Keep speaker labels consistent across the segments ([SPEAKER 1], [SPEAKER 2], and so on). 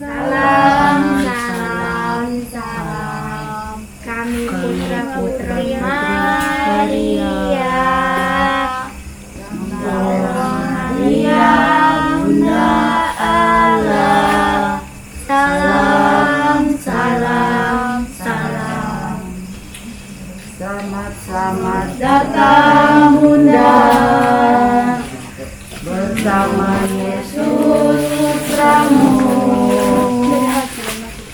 [SPEAKER 1] Salam, salam, salam. Kami putra-putri Maria. Maria, Bunda Allah. Salam, salam, salam.
[SPEAKER 2] Selamat datang Bunda bersama Yesus putramu.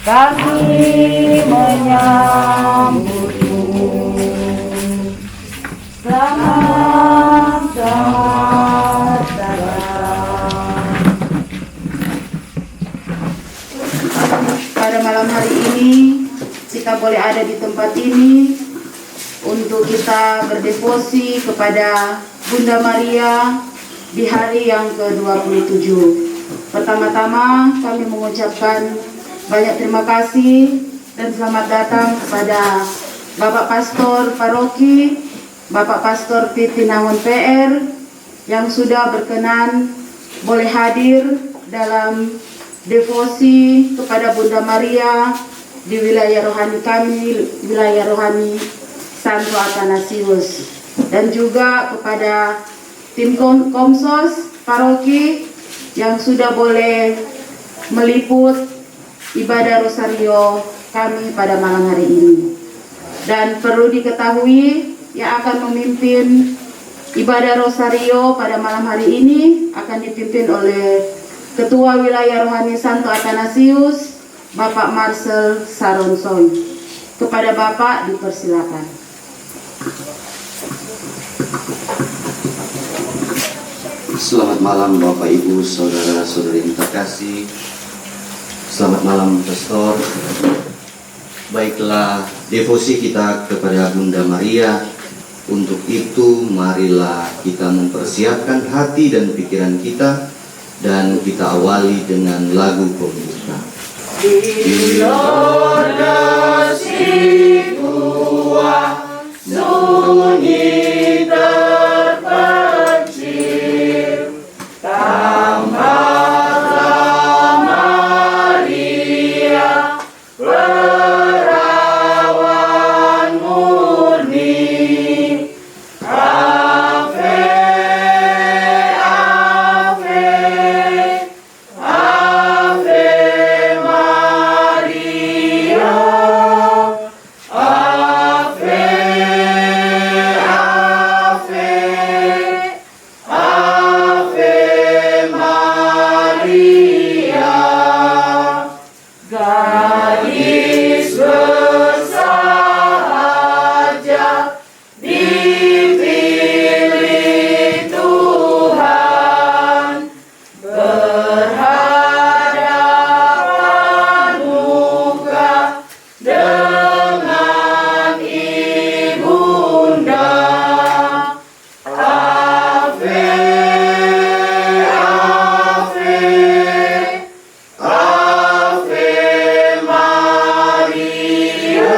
[SPEAKER 2] Kami menyambutmu. Selamat datang. Pada malam hari ini kita boleh ada di tempat ini untuk kita berdevosi kepada Bunda Maria di hari yang ke-27. Pertama-tama kami mengucapkan banyak terima kasih dan selamat datang kepada Bapak Pastor Paroki, Bapak Pastor Pitinangun PR yang sudah berkenan boleh hadir dalam devosi kepada Bunda Maria di wilayah rohani kami, wilayah rohani Santo Athanasius, dan juga kepada tim Komsos Paroki yang sudah boleh meliput ibadah Rosario kami pada malam hari ini. Dan perlu diketahui yang akan memimpin ibadah Rosario pada malam hari ini akan dipimpin oleh Ketua Wilayah Rohani Santo Athanasius, Bapak Marcel Saronson. Kepada Bapak dipersilakan.
[SPEAKER 3] Selamat malam Bapak Ibu, Saudara-saudari yang terkasih. Selamat malam Pastor. Baiklah, devosi kita kepada Bunda Maria. Untuk itu marilah kita mempersiapkan hati dan pikiran kita, dan kita awali dengan lagu pembuka. Di Lordasi tua sunyi terpencil, tambahlah Maria perawan murni. Ave, Ave, Ave Maria, Ave, Ave, Ave Maria. Gadis bersahaja dipilih Tuhan, berhadapan muka dengan Ibunda. Ave, Ave, Ave Maria,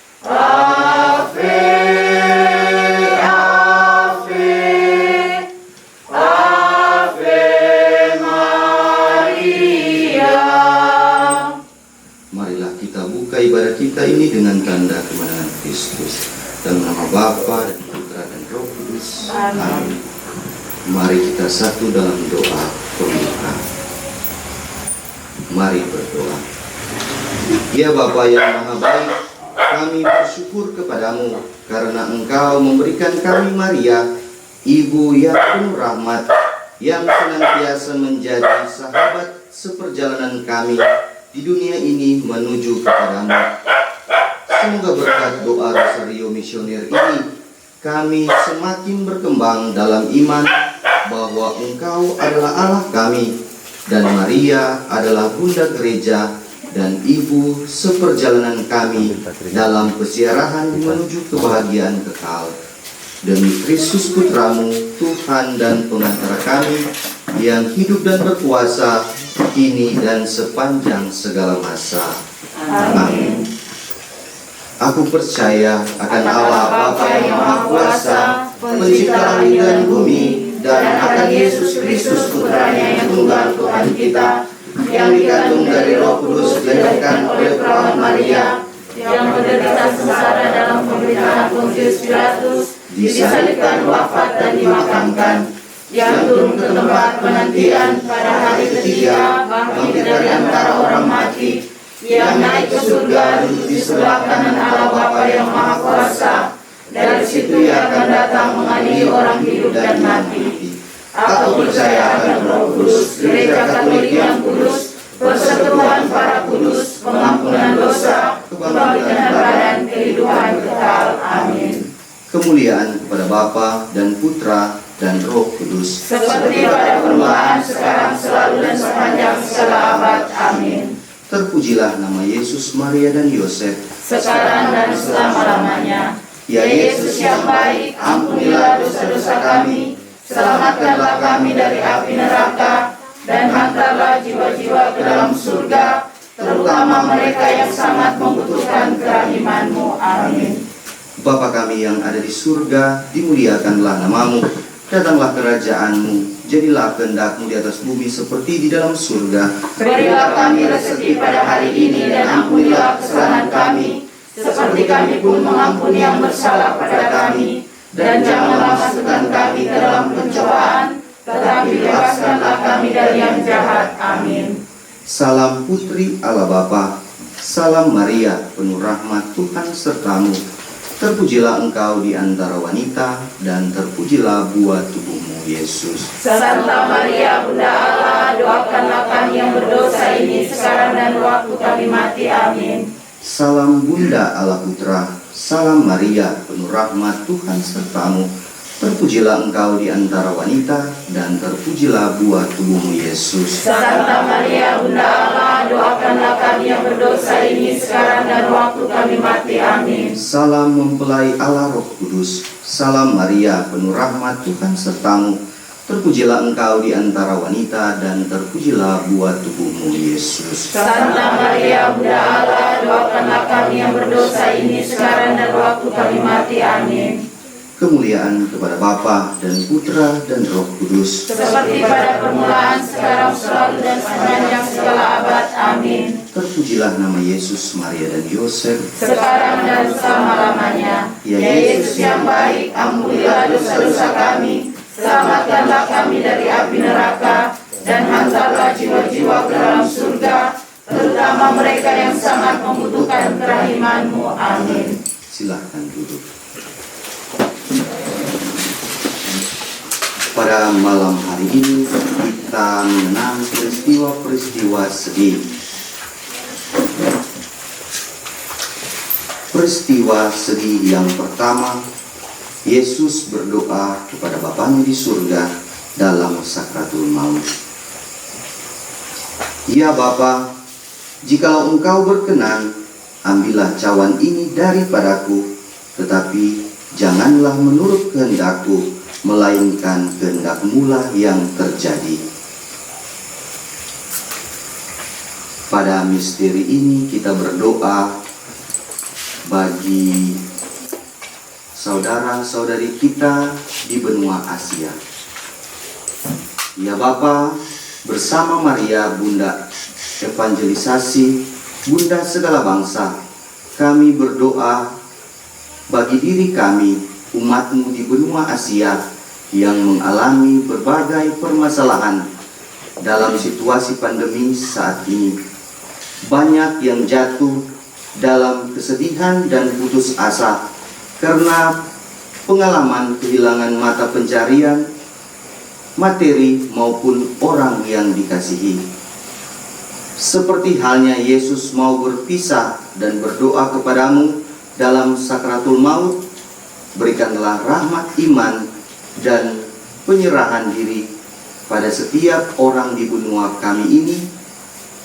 [SPEAKER 3] Ave, Ave, Ave Maria. Marilah kita buka ibadah kita ini dengan tanda kemenangan Kristus. Dalam nama Bapa dan Putra dan Roh Kudus. Amin. Mari kita satu dalam doa pembuka. Mari berdoa. Ya Bapa yang Maha Baik, kami bersyukur kepadamu karena Engkau memberikan kami Maria, Ibu yang penuh rahmat, yang senantiasa menjadi sahabat seperjalanan kami di dunia ini menuju kepadamu. Semoga berkat doa Rosario Misioner ini, kami semakin berkembang dalam iman bahwa Engkau adalah Allah kami, dan Maria adalah Bunda Gereja dan Ibu seperjalanan kami dalam pesiarahan menuju kebahagiaan kekal. Demi Kristus Putramu, Tuhan dan Pengantara kami, yang hidup dan berkuasa kini dan sepanjang segala masa. Amin. Aku percaya akan Allah Bapa yang Maha Kuasa, Pencipta langit dan bumi, dan akan Yesus Kristus Putranya yang tunggal Tuhan kita, yang dikandung dari Roh Kudus, dilahirkan oleh perawan Maria, yang menderita sengsara dalam pemerintahan Pontius Pilatus, disalibkan, wafat dan dimakamkan, yang turun ke tempat penantian pada hari ketiga, bangkit dari antara orang mati, yang naik ke surga, duduk di sebelah kanan Allah Bapa yang Maha Kuasa. Dari situ Ia akan datang mengadili orang hidup dan mati. Aku percaya akan Roh Kudus, Gereja Katolik yang kudus, persekutuan para kudus, pengampunan dosa, kebangkitan badan, kehidupan kekal. Amin. Kemuliaan kepada Bapa dan Putra dan Roh Kudus,
[SPEAKER 1] Seperti pada permulaan, sekarang, selalu, dan sepanjang segala abad. Amin.
[SPEAKER 3] terpujilah nama Yesus, Maria dan Yosef,
[SPEAKER 1] Sekarang dan selama-lamanya.
[SPEAKER 3] Ya Yesus yang baik,
[SPEAKER 1] ampunilah dosa-dosa kami, selamatkanlah kami dari api neraka, dan hantarlah jiwa-jiwa ke dalam surga, terutama mereka yang sangat membutuhkan kerahiman-Mu. Amin.
[SPEAKER 3] Bapa kami yang ada di surga, dimuliakanlah namamu, datanglah kerajaan-Mu, jadilah kehendak-Mu di atas bumi seperti di dalam surga.
[SPEAKER 1] Berilah kami rezeki pada hari ini, dan ampunilah kesalahan kami, seperti kami pun mengampuni yang bersalah pada kami. Dan janganlah masukkan kami ke dalam pencobaan, tetapi bebaskanlah kami dari yang jahat. Amin.
[SPEAKER 3] Salam Putri Allah Bapa, salam Maria, penuh rahmat Tuhan sertamu. Terpujilah engkau di antara wanita, dan terpujilah buah tubuhmu, Yesus.
[SPEAKER 1] Santa Maria, Bunda Allah, doakanlah kami yang berdosa ini sekarang dan waktu kami mati. Amin.
[SPEAKER 3] Salam Bunda Allah Putra, salam Maria, penuh rahmat Tuhan sertamu. Terpujilah engkau di antara wanita, dan terpujilah buah tubuhmu, Yesus.
[SPEAKER 1] Santa Maria, Bunda Allah, doakanlah kami yang berdosa ini sekarang dan waktu kami mati. Amin.
[SPEAKER 3] Salam mempelai Allah Roh Kudus, salam Maria, penuh rahmat Tuhan sertamu. Terpujilah engkau di antara wanita, dan terpujilah buah tubuhmu, Yesus.
[SPEAKER 1] Santa Maria, Bunda Allah, doakanlah kami yang berdosa ini sekarang dan waktu kami mati. Amin.
[SPEAKER 3] Kemuliaan kepada Bapa dan Putra dan Roh Kudus,
[SPEAKER 1] Seperti pada permulaan, sekarang, selalu, dan sepanjang segala abad. Amin.
[SPEAKER 3] terpujilah nama Yesus, Maria dan Yosef,
[SPEAKER 1] Sekarang dan selama-lamanya.
[SPEAKER 3] Ya
[SPEAKER 1] Ya Yesus yang baik, ampunilah dosa-dosa kami, selamatkanlah kami dari api neraka, dan hantarlah jiwa-jiwa ke dalam surga, terutama mereka yang sangat membutuhkan kerahiman-Mu. Amin.
[SPEAKER 3] Silahkan duduk. Pada malam hari ini kita mengenang peristiwa-peristiwa sedih. Peristiwa sedih yang pertama, Yesus berdoa kepada Bapanya di surga dalam sakratul maut. Ya Bapa, jikalau Engkau berkenan, ambillah cawan ini daripadaku, tetapi janganlah menurut kehendakku, melainkan kehendak-Mu lah yang terjadi. Pada misteri ini kita berdoa bagi saudara-saudari kita di benua Asia. Ya Bapa, bersama Maria, Bunda evangelisasi, Bunda segala bangsa, kami berdoa bagi diri kami, umat-Mu di benua Asia yang mengalami berbagai permasalahan dalam situasi pandemi saat ini. Banyak yang jatuh dalam kesedihan dan putus asa karena pengalaman kehilangan mata pencarian, materi maupun orang yang dikasihi. Seperti halnya Yesus mau berpisah dan berdoa kepadamu dalam sakratul maut, berikanlah rahmat iman dan penyerahan diri pada setiap orang di benua kami ini,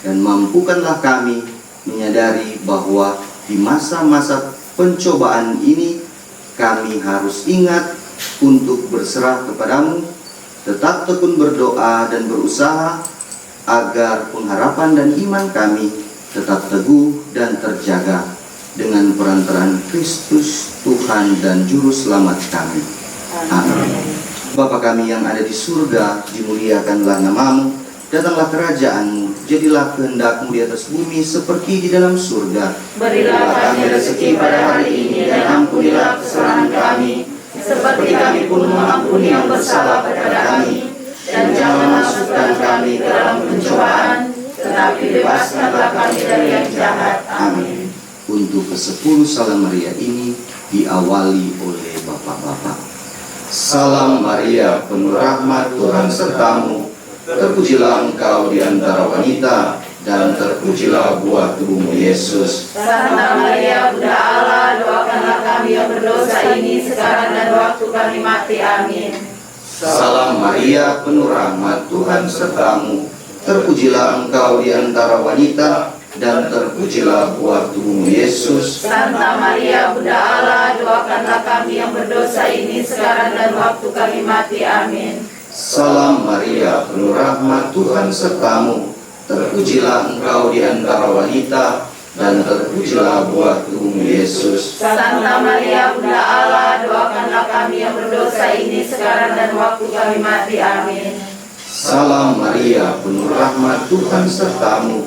[SPEAKER 3] dan mampukanlah kami menyadari bahwa di masa-masa pencobaan ini kami harus ingat untuk berserah kepadamu, tetap tekun berdoa dan berusaha agar pengharapan dan iman kami tetap teguh dan terjaga dengan perantaraan Kristus Tuhan dan Juru Selamat kami. Amin. Bapa kami yang ada di surga, dimuliakanlah namamu, datanglah kerajaan-Mu, jadilah kehendak-Mu di atas bumi seperti di dalam surga.
[SPEAKER 1] Berilah kami rezeki pada hari ini, dan ampunilah kesalahan kami, seperti kami pun mengampuni yang bersalah kepada kami. Dan jangan masukkan kami ke dalam pencobaan, tetapi bebaskanlah kami dari yang jahat. Amin.
[SPEAKER 3] Untuk ke-10 Salam Maria ini diawali oleh bapak-bapak. Salam Maria, penuh rahmat, Tuhan sertamu. Terpujilah engkau di antara wanita, dan terpujilah buah tubuhmu Yesus.
[SPEAKER 1] Santa Maria, Bunda Allah, doakanlah kami yang berdosa ini sekarang dan waktu kami mati. Amin.
[SPEAKER 3] Salam Maria, penuh rahmat, Tuhan sertamu. Terpujilah engkau di antara wanita, dan terpujilah buah tubuhmu Yesus.
[SPEAKER 1] Santa Maria, Bunda Allah, doakanlah kami yang berdosa ini sekarang dan waktu kami mati. Amin.
[SPEAKER 3] Salam Maria, penuh rahmat, Tuhan sertamu. Terpujilah engkau di antara wanita, dan terpujilah buah tubuhmu Yesus.
[SPEAKER 1] Santa Maria, Bunda Allah, doakanlah kami yang berdosa ini sekarang dan waktu kami mati. Amin.
[SPEAKER 3] Salam Maria, penuh rahmat, Tuhan sertamu.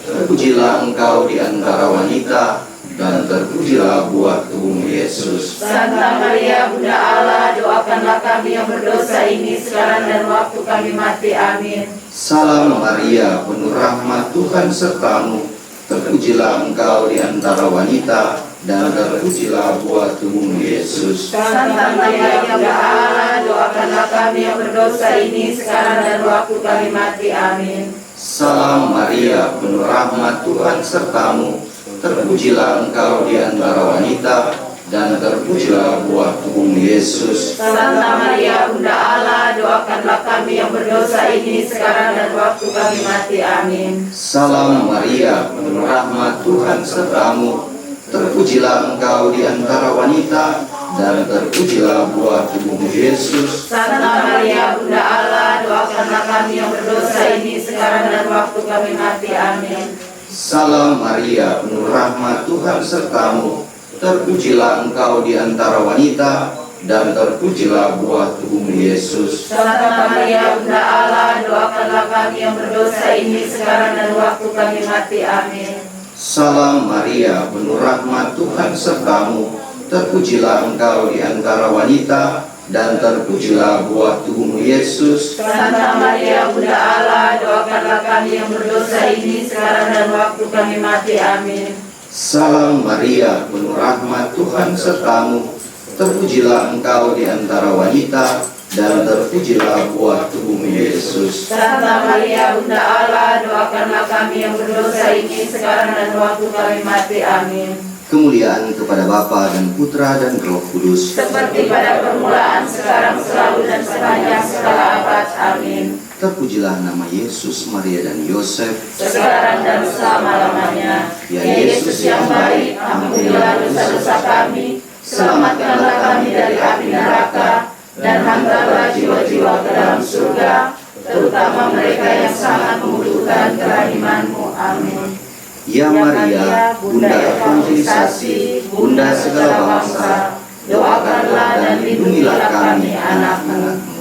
[SPEAKER 3] Terpujilah engkau di antara wanita, dan terpujilah buah tubuhmu Yesus.
[SPEAKER 1] Santa Maria, Bunda Allah, doakanlah kami yang berdosa ini sekarang dan waktu kami mati. Amin.
[SPEAKER 3] Salam Maria, penuh rahmat, Tuhan sertamu. Terpujilah engkau di antara wanita, dan terpujilah buah tubuhmu Yesus.
[SPEAKER 1] Santa Maria, Bunda Allah, doakanlah kami yang berdosa ini sekarang dan waktu kami mati. Amin.
[SPEAKER 3] Salam Maria, penuh rahmat, Tuhan sertamu. Terpujilah engkau di antara wanita, dan terpujilah buah tubuhmu Yesus.
[SPEAKER 1] Santa Maria, Bunda Allah, doakanlah kami yang berdosa ini sekarang dan waktu kami mati. Amin.
[SPEAKER 3] Salam Maria, penuh rahmat, Tuhan sertamu. Terpujilah engkau di antara wanita, dan terpujilah buah tubuhmu Yesus.
[SPEAKER 1] Santa Maria, Bunda Allah, doakanlah kami yang berdosa ini sekarang dan waktu kami mati. Amin.
[SPEAKER 3] Salam Maria, penuh rahmat, Tuhan sertamu. Terpujilah engkau di antara wanita, dan terpujilah buah tubuhmu Yesus.
[SPEAKER 1] Santa Maria, Bunda Allah, doakanlah kami yang berdosa ini sekarang dan waktu kami mati. Amin.
[SPEAKER 3] Salam Maria, penuh rahmat, Tuhan sertamu. Terpujilah engkau di antara wanita, dan terpujilah buah tubuhmu Yesus.
[SPEAKER 1] Santa Maria, Bunda Allah, doakanlah kami yang berdosa ini sekarang dan waktu kami mati. Amin.
[SPEAKER 3] Salam Maria, penuh rahmat, Tuhan sertamu. Terpujilah engkau di antara wanita, dan terpujilah buah tubuhmu Yesus.
[SPEAKER 1] Santa Maria, Bunda Allah, doakanlah kami yang berdosa ini sekarang dan waktu kami mati. Amin.
[SPEAKER 3] Kemuliaan kepada Bapa dan Putra dan Roh Kudus.
[SPEAKER 1] Seperti pada permulaan, sekarang, selalu, dan sepanjang segala abad. Amin.
[SPEAKER 3] Terpujilah nama Yesus, Maria, dan Yosef.
[SPEAKER 1] Sekarang dan selama-lamanya. Ya Yesus yang baik, ampunilah dosa-dosa kami, selamatkanlah kami dari api neraka, dan hantarlah jiwa-jiwa ke dalam surga, terutama mereka yang sangat membutuhkan kerahiman-Mu. Amin.
[SPEAKER 3] Ya Maria, Bunda evangelisasi, Bunda segala bangsa, doakanlah dan lindungilah kami anak-anak-Mu.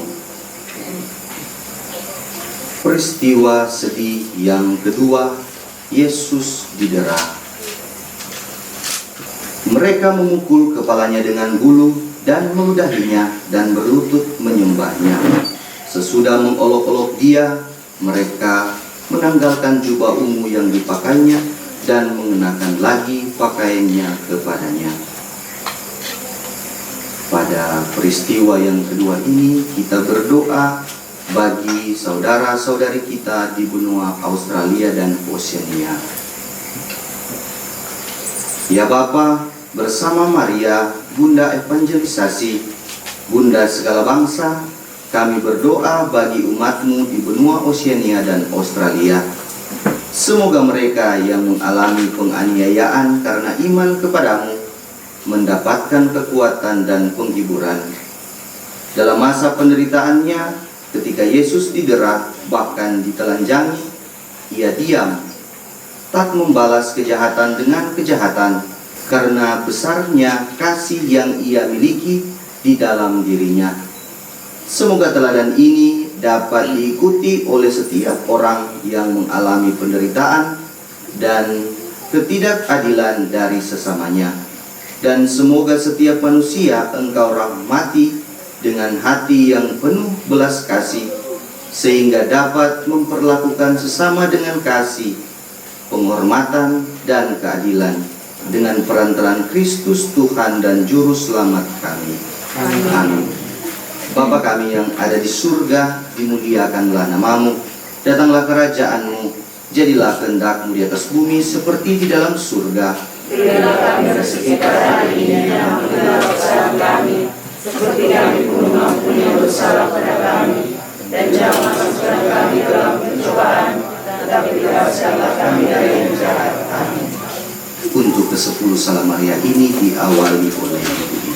[SPEAKER 3] Peristiwa sedih yang kedua, Yesus didera. Mereka memukul kepalanya dengan bulu dan meludahinya dan berlutut menyembahnya. Sesudah mengolok-olok dia, mereka menanggalkan jubah ungu yang dipakainya dan mengenakan lagi pakaiannya kepadanya. Pada peristiwa yang kedua ini, kita berdoa bagi saudara-saudari kita di benua Australia dan Oceania. Ya Bapa, bersama Maria, Bunda evangelisasi, Bunda segala bangsa, kami berdoa bagi umat-Mu di benua Oceania dan Australia. Semoga mereka yang mengalami penganiayaan karena iman kepadamu mendapatkan kekuatan dan penghiburan. Dalam masa penderitaannya, ketika Yesus didera bahkan ditelanjangi, ia diam, tak membalas kejahatan dengan kejahatan, karena besarnya kasih yang ia miliki di dalam dirinya. Semoga teladan ini dapat diikuti oleh setiap orang yang mengalami penderitaan dan ketidakadilan dari sesamanya. Dan semoga setiap manusia Engkau rahmati dengan hati yang penuh belas kasih, sehingga dapat memperlakukan sesama dengan kasih, penghormatan, dan keadilan, dengan perantaraan Kristus Tuhan dan Juru Selamat kami. Amin. Bapa kami yang ada di surga, dimuliakanlah namamu, datanglah kerajaan-Mu, jadilah kehendak-Mu di atas bumi seperti di dalam surga.
[SPEAKER 1] Berilah kami rezeki pada hari ini dan ampunilah kesalahan kami, seperti kami pun mengampuni yang bersalah pada kami. Dan jangan masukkan kami dalam pencobaan, tetapi bebaskanlah kami dari yang jahat. Amin.
[SPEAKER 3] Untuk ke-10 Salam Maria ini diawali oleh ibu-ibu.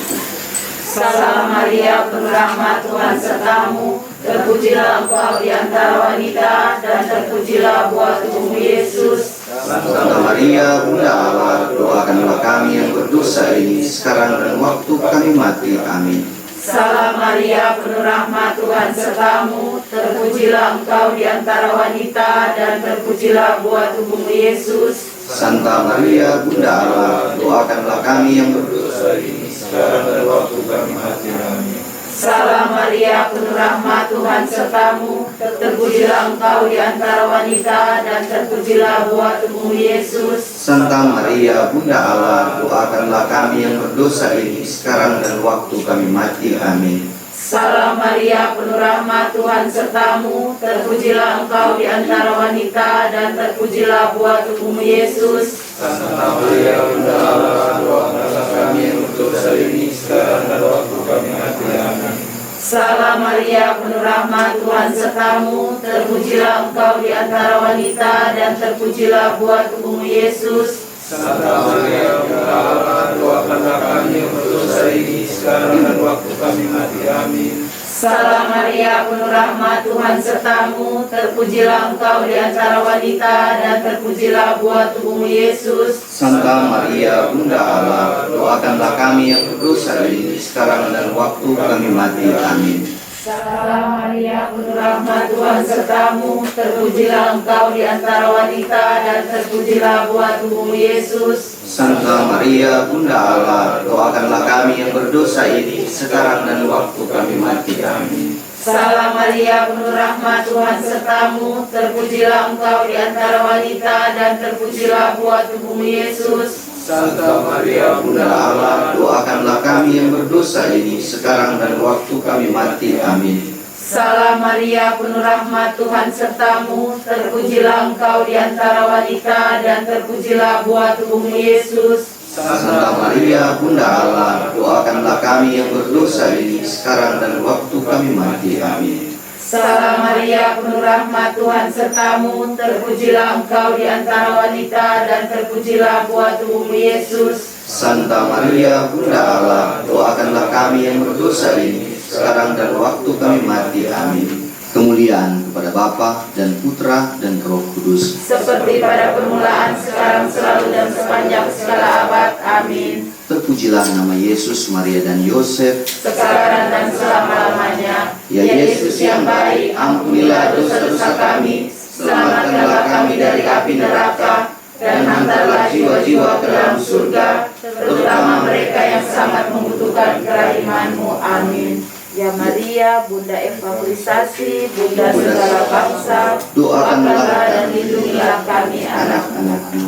[SPEAKER 1] Salam Maria, penuh rahmat, Tuhan sertamu, terpujilah engkau di antara wanita, dan terpujilah buah tubuhmu Yesus.
[SPEAKER 3] Santa Maria, Bunda Allah, doakanlah kami yang berdosa ini sekarang dan waktu kami mati. Amin.
[SPEAKER 1] Salam Maria, penuh rahmat, Tuhan sertamu, terpujilah engkau di antara wanita, dan terpujilah buah tubuhmu Yesus.
[SPEAKER 3] Santa Maria, Bunda Allah, doakanlah kami yang berdosa ini sekarang dan waktu kami mati. Amin.
[SPEAKER 1] Salam Maria, penuh rahmat, Tuhan sertamu, terpujilah engkau di antara wanita, dan terpujilah buah tubuhmu Yesus.
[SPEAKER 3] Santa Maria, Bunda Allah, doakanlah kami yang berdosa ini sekarang dan waktu kami mati. Amin.
[SPEAKER 1] Salam Maria, penuh rahmat, Tuhan sertamu, terpujilah engkau di antara wanita, dan terpujilah buah tubuhmu Yesus.
[SPEAKER 3] Santa Maria, Bunda Allah, doakanlah kami yang berdosa ini sekarang dan waktu kami mati. Amin.
[SPEAKER 1] Salam Maria, penuh rahmat, Tuhan sertamu, terpujilah engkau di antara wanita, dan terpujilah buah tubuhmu Yesus.
[SPEAKER 3] Santa Maria, Bunda Allah, doakanlah kami yang berdosa ini sekarang dan waktu kami mati. Amin.
[SPEAKER 1] Salam Maria, penuh rahmat, Tuhan sertamu, terpujilah engkau di antara wanita, dan terpujilah buah tubuhmu Yesus.
[SPEAKER 3] Santa Maria, Bunda Allah, doakanlah kami yang berdosa ini sekarang dan waktu kami mati. Amin.
[SPEAKER 1] Salam Maria, penuh rahmat, Tuhan sertamu, terpujilah engkau di antara wanita, dan terpujilah buah tubuhmu Yesus.
[SPEAKER 3] Santa Maria, Bunda Allah, doakanlah kami yang berdosa ini sekarang dan waktu kami mati. Amin.
[SPEAKER 1] Salam Maria, penuh rahmat, Tuhan sertamu, terpujilah engkau di antara wanita, dan terpujilah buah tubuhmu Yesus.
[SPEAKER 3] Santa Maria, Bunda Allah, doakanlah kami yang berdosa ini sekarang dan waktu kami mati. Amin.
[SPEAKER 1] Salam Maria, penuh rahmat, Tuhan sertamu, terpujilah engkau di antara wanita, dan terpujilah buah tubuhmu Yesus.
[SPEAKER 3] Santa Maria, Bunda Allah, doakanlah kami yang berdosa ini sekarang dan waktu kami mati. Amin.
[SPEAKER 1] Salam Maria, penuh rahmat, Tuhan sertamu, terpujilah engkau di antara wanita, dan terpujilah buah tubuhmu Yesus.
[SPEAKER 3] Santa Maria, Bunda Allah, doakanlah kami yang berdosa ini sekarang dan waktu kami mati. Amin. Kemuliaan kepada Bapa dan Putra dan Roh Kudus,
[SPEAKER 1] Seperti pada permulaan, sekarang, selalu, dan sepanjang segala abad. Amin.
[SPEAKER 3] terpujilah nama Yesus, Maria dan Yosef.
[SPEAKER 1] Sekarang dan selama-lamanya.
[SPEAKER 3] Ya Yesus yang baik, ampunilah dosa-dosa kami, selamatkanlah kami dari api neraka, dan hantarlah jiwa-jiwa ke dalam surga, terutama mereka yang sangat membutuhkan kerahiman-Mu. Amin.
[SPEAKER 1] Ya Maria, Bunda evangelisasi, Bunda segala bangsa,
[SPEAKER 3] Doakanlah
[SPEAKER 1] dan lindungilah kami
[SPEAKER 3] anak-anak-Mu.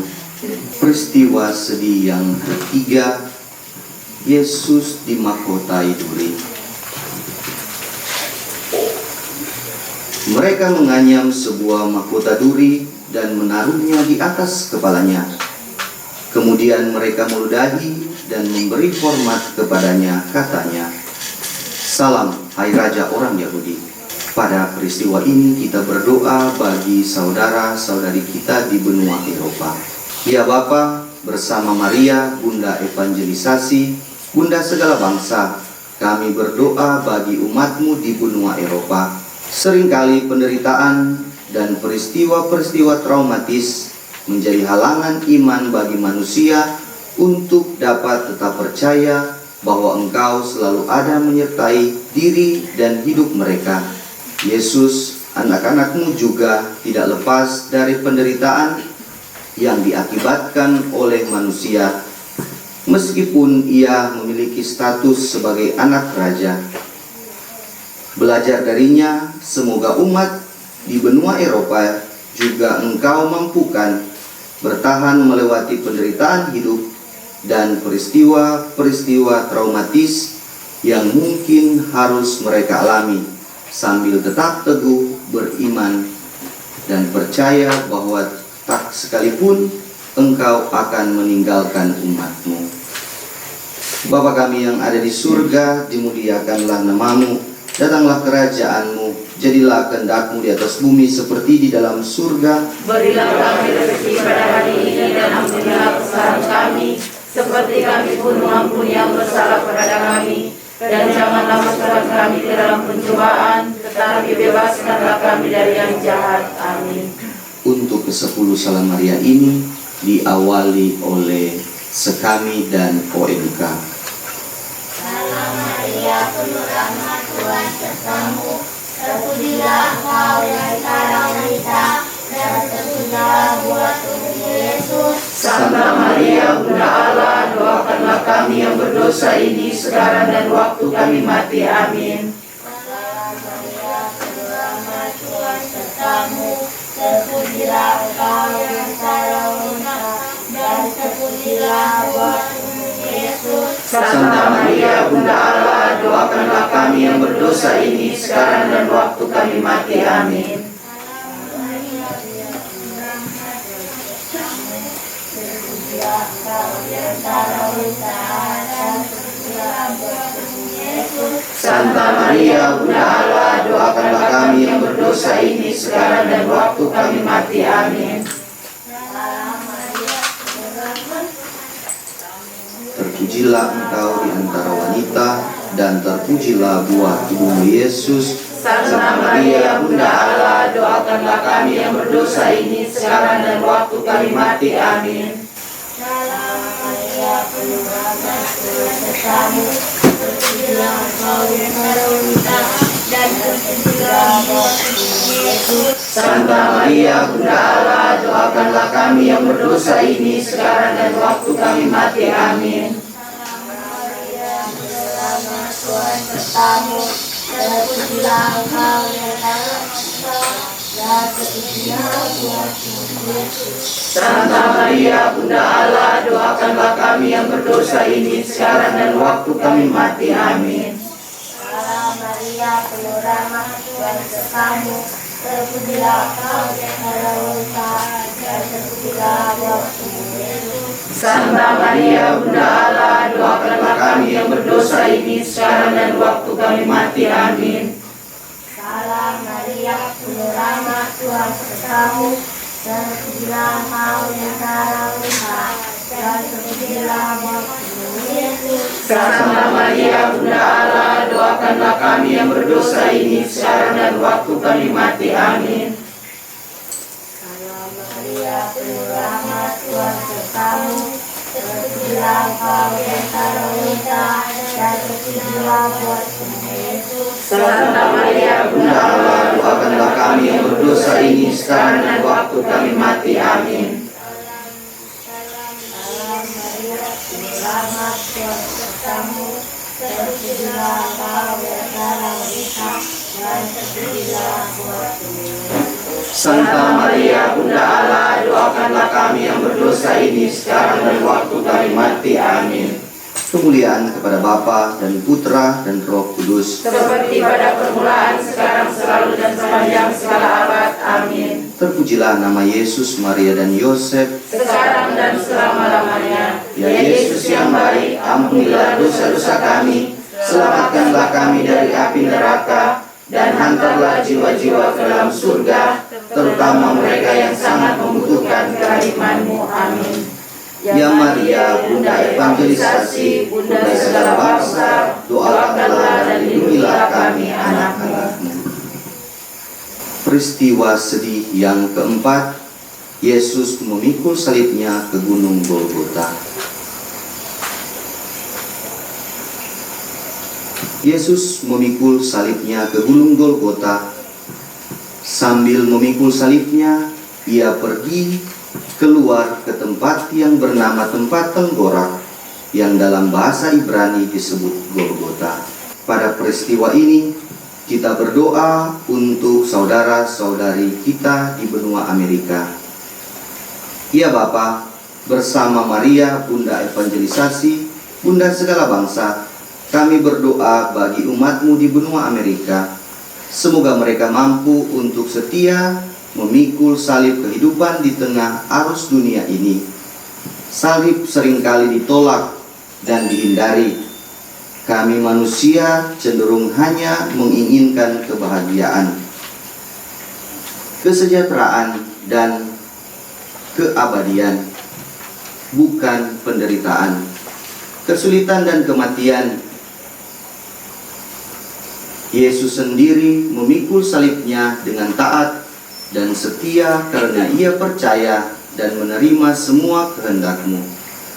[SPEAKER 3] Peristiwa sedih yang ketiga, Yesus dimahkotai duri. Mereka menganyam sebuah mahkota duri dan menaruhnya di atas kepalanya. Kemudian mereka meludahi dan memberi hormat kepadanya, katanya, "Salam, hai Raja orang Yahudi." Pada peristiwa ini kita berdoa bagi saudara-saudari kita di benua Eropa. Ya Bapa, bersama Maria, Bunda evangelisasi, Bunda segala bangsa, kami berdoa bagi umat-Mu di benua Eropa. Seringkali penderitaan dan peristiwa-peristiwa traumatis menjadi halangan iman bagi manusia untuk dapat tetap percaya bahwa Engkau selalu ada menyertai diri dan hidup mereka. Yesus, anak-anak-Mu juga tidak lepas dari penderitaan yang diakibatkan oleh manusia, meskipun ia memiliki status sebagai anak raja. Belajar darinya, semoga umat di benua Eropa juga Engkau mampukan bertahan melewati penderitaan hidup dan peristiwa-peristiwa traumatis yang mungkin harus mereka alami, sambil tetap teguh beriman dan percaya bahwa tak sekalipun Engkau akan meninggalkan umat-Mu. Bapa kami yang ada di surga, dimuliakanlah nama-Mu, datanglah kerajaan-Mu, jadilah kehendak-Mu di atas bumi seperti di dalam surga.
[SPEAKER 1] Berilah kami rezeki pada hari ini dan ampunilah kesalahan kami, seperti kami pun mengampuni yang bersalah kepada kami. Dan janganlah masukkan kami ke dalam pencobaan, tetapi bebaskanlah kami dari yang jahat. Amin.
[SPEAKER 3] Untuk ke-10 Salam Maria ini diawali oleh Sekami dan OMK.
[SPEAKER 4] Salam Maria, penuh rahmat, Tuhan sertamu, terpujilah Engkau di antara wanita, dan terpujilah buah tubuhmu Yesus.
[SPEAKER 1] Santa Maria, Bunda Allah, doakanlah kami yang berdosa ini sekarang dan waktu kami mati. Amin.
[SPEAKER 4] Salam Maria, penuh rahmat, Tuhan sertamu, terpujilah Engkau di antara wanita, dan terpujilah buah tubuhmu Yesus.
[SPEAKER 1] Santa Maria, Bunda Allah, doakanlah kami yang berdosa ini sekarang dan waktu kami mati. Amin. Santa Maria, Bunda Allah, doakanlah kami yang berdosa ini sekarang dan waktu kami mati. Amin.
[SPEAKER 3] Terpujilah Engkau di antara wanita, dan terpujilah buah tubuhmu Yesus.
[SPEAKER 1] Santa Maria, Bunda Allah, doakanlah kami yang berdosa ini sekarang dan waktu kami mati. Amin.
[SPEAKER 4] Salam Maria, penuh rahmat, Tuhan sertamu, terpujilah Engkau di antara wanita, dan terpujilah buah tubuhmu Yesus.
[SPEAKER 1] Santa Maria, Bunda Allah, doakanlah kami yang berdosa ini sekarang dan waktu kami mati. Amin.
[SPEAKER 4] Tuhan sertamu, terpujilah Engkau di antara wanita, dan terpujilah buah tubuhmu Yesus.
[SPEAKER 1] Santa Maria, Bunda Allah, doakanlah kami yang berdosa ini sekarang dan waktu kami mati. Amin.
[SPEAKER 4] Salam Maria, penuh rahmat, Tuhan sertamu, terpujilah Engkau di antara wanita, dan terpujilah buah tubuhmu Yesus.
[SPEAKER 1] Santa Maria, Bunda Allah, doakanlah kami yang berdosa ini sekarang dan waktu kami mati. Amin.
[SPEAKER 4] Salam Maria, penuh rahmat, Tuhan sertamu, terpujilah Engkau di antara wanita, dan terpujilah buah tubuhmu Yesus.
[SPEAKER 1] Santa Maria, Bunda Allah, doakanlah kami yang berdosa ini sekarang dan waktu kami mati. Amin.
[SPEAKER 4] Salam Maria, penuh rahmat, Tuhan sertamu, terpujilah Engkau di antara wanita, dan terpujilah buah tubuhmu Yesus.
[SPEAKER 1] Santa Maria, Bunda Allah, doakanlah kami yang berdosa ini sekarang dan waktu kami mati. Amin.
[SPEAKER 4] Salam Maria, penuh rahmat, Tuhan sertamu, terpujilah Engkau di antara wanita, dan terpujilah buah tubuhmu Yesus.
[SPEAKER 1] Santa Maria, Bunda Allah, doakanlah kami yang berdosa ini sekarang dan waktu kami mati. Amin.
[SPEAKER 3] Kemuliaan kepada Bapa dan Putra dan Roh Kudus.
[SPEAKER 1] Seperti pada permulaan, sekarang, selalu, dan sepanjang segala abad. Amin.
[SPEAKER 3] Terpujilah nama Yesus, Maria dan Yosef.
[SPEAKER 1] Sekarang dan selama-lamanya. Ya Yesus yang baik, ampunilah dosa-dosa kami, selamatkanlah kami dari api neraka, dan hantarlah jiwa-jiwa ke dalam surga, terutama mereka yang sangat membutuhkan kehadiran-Mu. Amin.
[SPEAKER 3] Ya Maria, Bunda evangelisasi, Bunda segala bangsa, doakanlah dan lindungilah kami anak-anak-Mu. Peristiwa sedih yang keempat, Yesus memikul salibnya ke Gunung Golgota. Yesus memikul salibnya ke gunung Golgota. Sambil memikul salibnya, ia pergi keluar ke tempat yang bernama tempat tengkorak, yang dalam bahasa Ibrani disebut Golgota. Pada peristiwa ini, kita berdoa untuk saudara-saudari kita di benua Amerika. Ya Bapa, bersama Maria, Bunda Evangelisasi, Bunda segala bangsa, kami berdoa bagi umat-Mu di benua Amerika. Semoga mereka mampu untuk setia memikul salib kehidupan di tengah arus dunia ini. Salib seringkali ditolak dan dihindari. Kami manusia cenderung hanya menginginkan kebahagiaan, kesejahteraan, dan keabadian, bukan penderitaan, kesulitan, dan kematian. Yesus sendiri memikul salibnya dengan taat dan setia karena ia percaya dan menerima semua kehendak-Mu.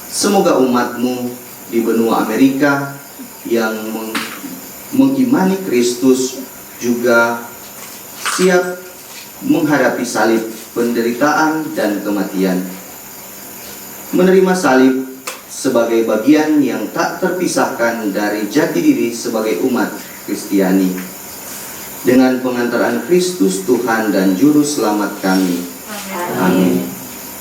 [SPEAKER 3] Semoga umat-Mu di benua Amerika yang mengimani Kristus juga siap menghadapi salib, penderitaan, dan kematian. Menerima salib sebagai bagian yang tak terpisahkan dari jati diri sebagai umat Kristiani. Dengan pengantaran Kristus Tuhan dan Juru Selamat kami. Amin.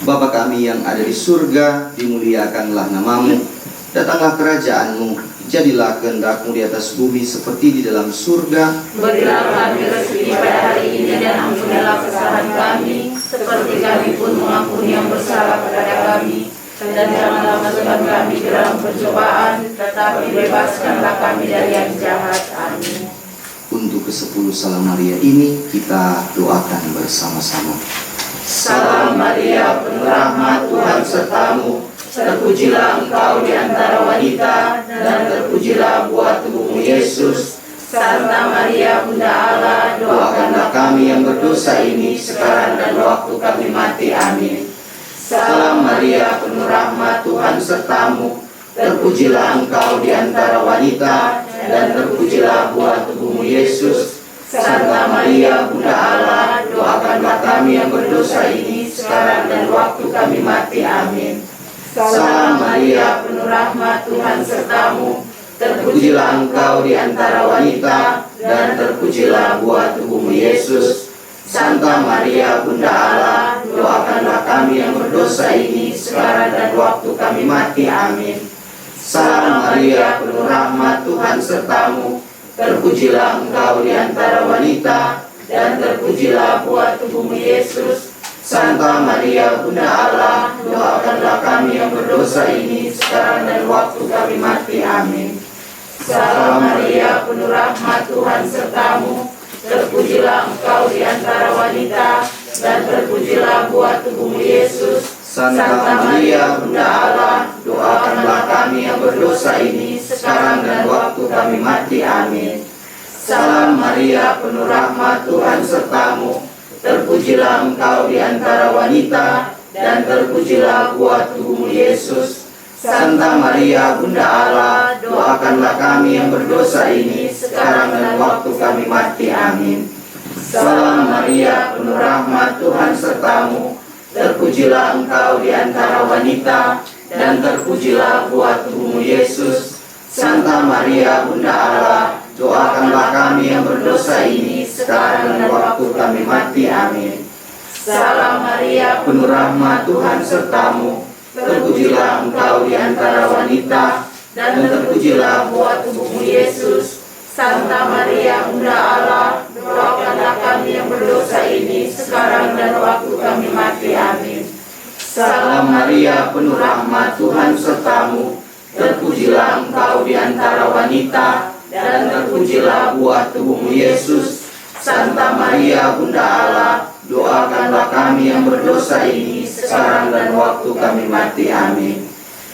[SPEAKER 3] Bapa kami yang ada di surga, dimuliakanlah nama-Mu. Datanglah kerajaan-Mu, jadilah kehendak-Mu di atas bumi seperti di dalam surga.
[SPEAKER 1] Berilah kami rezeki pada hari ini dan ampunilah kesalahan kami, seperti kami pun mengampuni yang bersalah kepada kami. Dan janganlah masukkan kami ke dalam pencobaan, tetapi bebaskanlah kami dari yang jahat. Amin.
[SPEAKER 3] Untuk ke-10 Salam Maria ini kita doakan bersama-sama.
[SPEAKER 1] Salam Maria, penuh rahmat, Tuhan sertamu. Terpujilah engkau di antara wanita, dan terpujilah buah tubuhmu Yesus. Santa Maria, Bunda Allah, doakanlah kami yang berdosa ini sekarang dan waktu kami mati. Amin. Salam Maria, penuh rahmat, Tuhan sertamu. Terpujilah engkau di antara wanita, dan terpujilah buah tubuhmu Yesus. Santa Maria, Bunda Allah, doakanlah kami yang berdosa ini sekarang dan waktu kami mati. Amin. Salam Maria, penuh rahmat, Tuhan sertamu. Terpujilah engkau di antara wanita, dan terpujilah buah tubuhmu Yesus. Santa Maria, Bunda Allah, doakanlah kami yang berdosa ini sekarang dan waktu kami mati. Amin. Salam Maria, penuh rahmat, Tuhan sertamu. Terpujilah engkau di antara wanita, dan terpujilah buah tubuhmu Yesus. Santa Maria, Bunda Allah, doakanlah kami yang berdosa ini sekarang dan waktu kami mati. Amin. Salam Maria, penuh rahmat, Tuhan sertamu. Terpujilah engkau di antara wanita, dan terpujilah buah tubuhmu Yesus. Santa Maria, Bunda Allah, doakanlah kami yang berdosa ini sekarang dan waktu kami mati. Amin. Salam Maria, penuh rahmat, Tuhan sertamu. Terpujilah engkau di antara wanita, dan terpujilah buah tubuhmu Yesus. Santa Maria, Bunda Allah, doakanlah kami yang berdosa ini sekarang dan waktu kami mati. Amin. Salam Maria, penuh rahmat, Tuhan sertamu. Terpujilah engkau di antara wanita, dan terpujilah buah tubuhmu Yesus. Santa Maria, Bunda Allah, doakanlah kami yang berdosa ini sekarang dan waktu kami mati. Amin. Salam Maria, penuh rahmat, Tuhan sertamu. Terpujilah engkau di antara wanita, dan terpujilah buah tubuhmu Yesus. Santa Maria, Bunda Allah, doakanlah kami yang berdosa ini sekarang dan waktu kami mati. Amin. Salam Maria, penuh rahmat, Tuhan sertamu. Terpujilah engkau di antara wanita, dan terpujilah buah tubuhmu Yesus. Santa Maria, Bunda Allah, doakanlah kami yang berdosa ini sekarang dan waktu kami mati. Amin.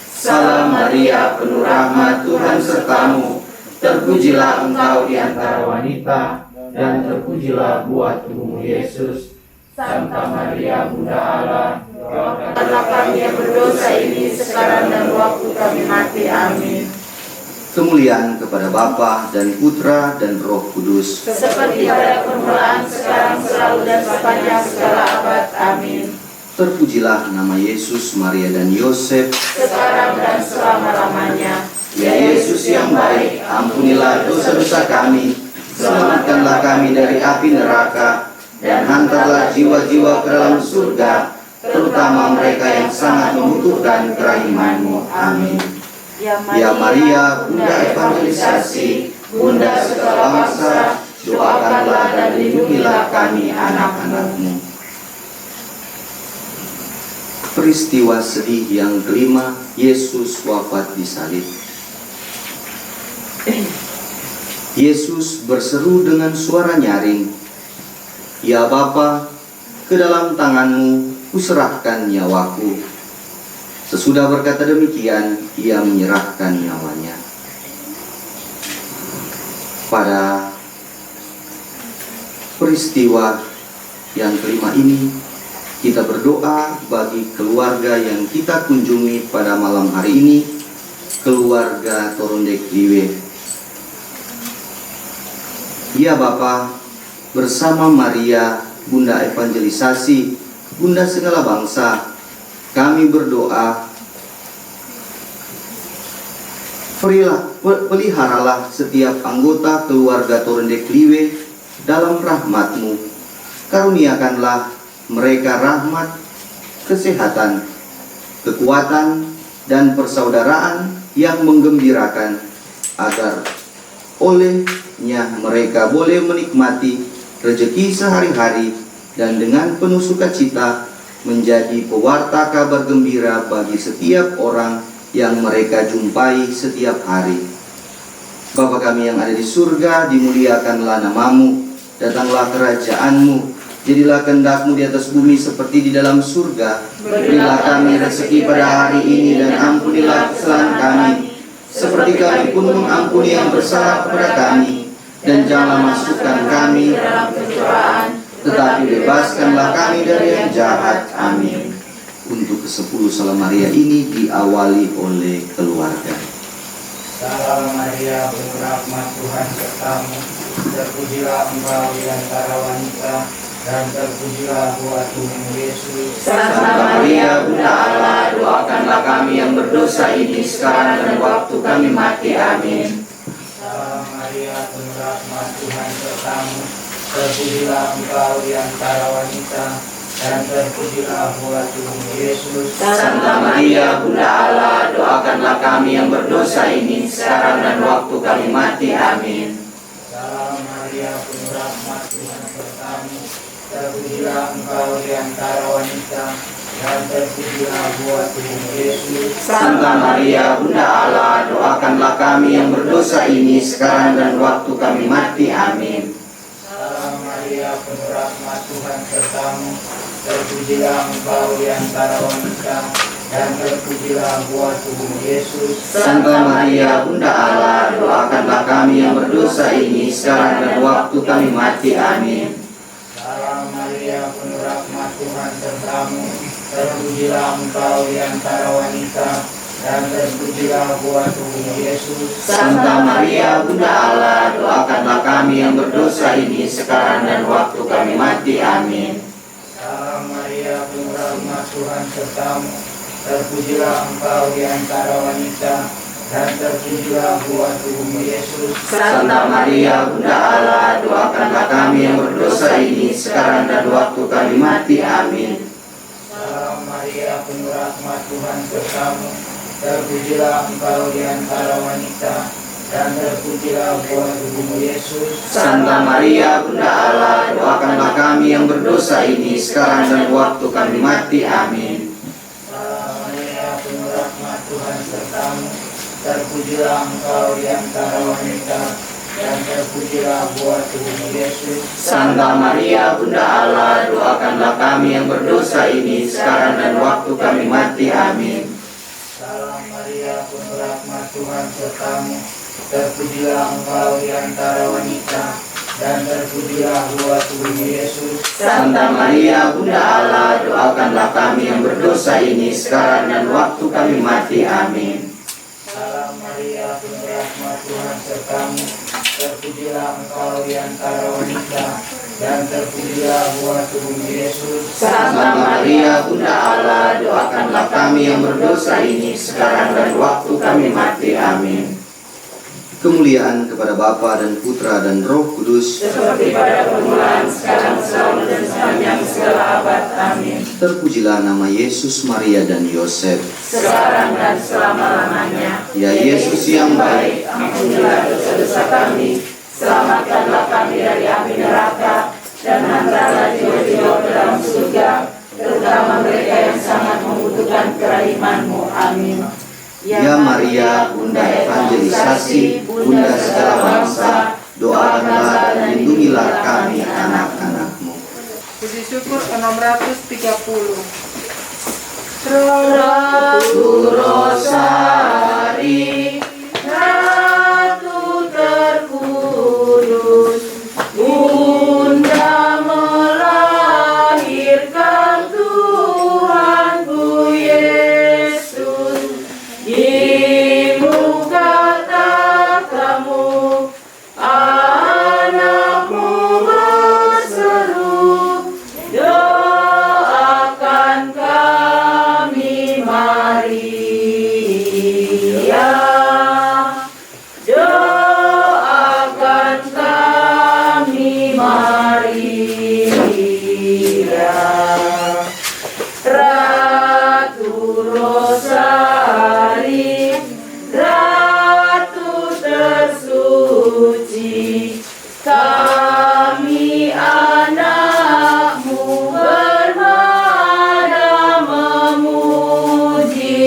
[SPEAKER 1] Salam Maria, penuh rahmat, Tuhan sertamu. Terpujilah engkau di antara wanita, dan terpujilah buah tubuhmu Yesus. Santa Maria, Bunda Allah, doakanlah kami yang berdosa ini sekarang dan waktu kami mati. Amin.
[SPEAKER 3] Kemuliaan kepada Bapa dan Putra dan Roh Kudus.
[SPEAKER 1] seperti pada permulaan, sekarang, selalu, dan sepanjang segala abad. Amin.
[SPEAKER 3] Terpujilah nama Yesus, Maria dan Yosef.
[SPEAKER 1] Sekarang dan selama-lamanya.
[SPEAKER 3] Ya Yesus yang baik, ampunilah dosa-dosa kami, selamatkanlah kami dari api neraka, dan hantarlah jiwa-jiwa ke dalam surga, terutama mereka yang sangat membutuhkan kerahiman-Mu. Amin. Ya Maria, Bunda evangelisasi, Bunda segala bangsa, doakanlah dan lindungilah kami anak-anak-Mu. Peristiwa sedih yang kelima, Yesus wafat di salib. Yesus berseru dengan suara nyaring, "Ya Bapa, ke dalam tangan-Mu kuserahkan nyawaku." Sesudah berkata demikian, ia menyerahkan nyawanya. Pada peristiwa yang kelima ini, kita berdoa bagi keluarga yang kita kunjungi pada malam hari ini, keluarga Torondek Liwe. Ya Bapa, bersama Maria, Bunda evangelisasi, Bunda segala bangsa, kami berdoa, peliharalah setiap anggota keluarga Torondek Liwe dalam rahmat-Mu. Karuniakanlah mereka rahmat, kesehatan, kekuatan, dan persaudaraan yang menggembirakan, agar olehnya mereka boleh menikmati rezeki sehari-hari dan dengan penuh sukacita menjadi pewarta kabar gembira bagi setiap orang yang mereka jumpai setiap hari. Bapa kami yang ada di surga, dimuliakanlah nama-Mu, datanglah kerajaan-Mu, jadilah kehendak-Mu di atas bumi seperti di dalam surga. Berilah kami rezeki pada hari ini dan ampunilah kesalahan kami, seperti kami pun mengampuni yang bersalah kepada kami. Dan janganlah masukkan kami dalam pencobaan, tetapi bebaskanlah kami dari yang jahat. Amin. Untuk ke-10 Salam Maria ini diawali oleh keluarga.
[SPEAKER 5] Salam Maria, penuh rahmat, Tuhan sertamu. Terpujilah Engkau di antara wanita, dan terpujilah buah tubuhmu Yesus.
[SPEAKER 1] Santa Maria, Bunda Allah, doakanlah kami yang berdosa ini sekarang dan waktu kami mati. Amin.
[SPEAKER 5] Salam Maria, penuh rahmat, Tuhan sertamu. Terpujilah Engkau di antara wanita, dan terpujilah buah tubuhmu Yesus.
[SPEAKER 1] Santa Maria, Bunda Allah, doakanlah kami yang berdosa ini sekarang dan waktu kami mati. Amin.
[SPEAKER 5] Salam Maria, penuh rahmat, Tuhan sertamu. Terpujilah Engkau di antara wanita, dan terpujilah buah tubuhmu Yesus.
[SPEAKER 1] Santa Maria, Bunda Allah, doakanlah kami yang berdosa ini sekarang dan waktu kami mati. Amin.
[SPEAKER 5] Salam Maria, penuh rahmat, Tuhan sertamu. Terpujilah Engkau di antara wanita, dan terpujilah buah tubuhmu Yesus.
[SPEAKER 1] Santa Maria, Bunda Allah, doakanlah kami yang berdosa ini sekarang dan waktu kami mati. Amin.
[SPEAKER 5] Salam Maria, penuh rahmat, Tuhan sertamu. Terpujilah Engkau di antara wanita, dan terpujilah buah tubuhmu Yesus.
[SPEAKER 1] Santa Maria, Bunda Allah, doakanlah kami yang berdosa ini sekarang dan waktu kami mati. Amin.
[SPEAKER 5] Salam Maria, penuh rahmat, Tuhan sertamu. Terpujilah Engkau di antara wanita, dan terpujilah buah tubuhmu Yesus.
[SPEAKER 1] Santa Maria, Bunda Allah, doakanlah kami yang berdosa ini sekarang dan waktu kami mati. Amin.
[SPEAKER 5] Salam Maria, penuh rahmat, Tuhan sertamu. Terpujilah Engkau di antara wanita, dan terpujilah buah tubuhmu Yesus.
[SPEAKER 1] Santa Maria, Bunda Allah, doakanlah kami yang berdosa ini sekarang dan waktu kami mati. Amin.
[SPEAKER 5] Salam Maria, penuh rahmat, Tuhan sertamu. Terpujilah Engkau di antara wanita, dan terpujilah buah tubuhmu Yesus.
[SPEAKER 1] Santa Maria, Bunda Allah, doakanlah kami yang berdosa ini sekarang dan waktu kami mati. Amin.
[SPEAKER 5] Salam Maria, penuh rahmat, Tuhan sertamu. Terpujilah Engkau di antara wanita, dan terpujilah buah tubuhmu Yesus.
[SPEAKER 1] Santa Maria, Bunda Allah, doakanlah kami yang berdosa ini sekarang dan waktu kami mati. Amin.
[SPEAKER 5] Salam Maria, penuh rahmat, sertamu. Terpujilah engkau di antara wanita, dan terpujilah buah tubuh Yesus.
[SPEAKER 1] Santa Maria, Bunda Allah, doakanlah kami yang berdosa ini sekarang dan waktu kami mati. Amin.
[SPEAKER 3] Kemuliaan kepada Bapa dan Putra dan Roh Kudus,
[SPEAKER 1] Seperti pada permulaan, sekarang, selalu, dan sepanjang segala abad. Amin.
[SPEAKER 3] terpujilah nama Yesus, Maria, dan Yosef.
[SPEAKER 1] Sekarang dan selama-lamanya.
[SPEAKER 3] Ya Yesus yang baik,
[SPEAKER 1] ampunilah dosa-dosa kami, selamatkanlah kami dari api neraka, dan hantarlah jiwa-jiwa ke dalam surga, terutama mereka yang sangat membutuhkan kerahiman-Mu. Amin.
[SPEAKER 3] Ya Maria, Bunda evangelisasi, Bunda segala bangsa, doakanlah dan lindungilah kami anak-anak-Mu.
[SPEAKER 6] Puji syukur 630.
[SPEAKER 1] Ratu Rosari, Ratu terkudus, Bunda melahirkan Tuhanku Yesus. Di muka tahtamu, anakmu berseru, doakan kami Maria, doakan kami Maria. Ratu Rosari, Ratu tersuci, kami anak-Mu bermana memuji.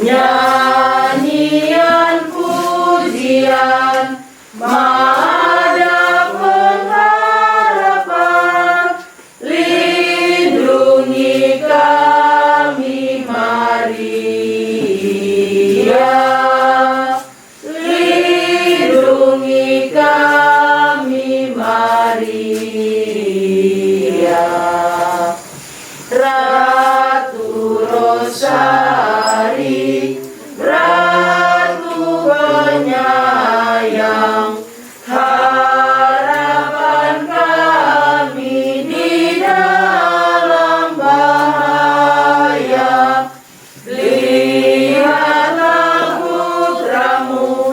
[SPEAKER 1] Nyanyian pujian, mada pengharapan, lindungi kami Maria, lindungi kami Maria. Ratu Rosari, Ratu penyayang, harapan kami di dalam bahaya. Lihatlah putramu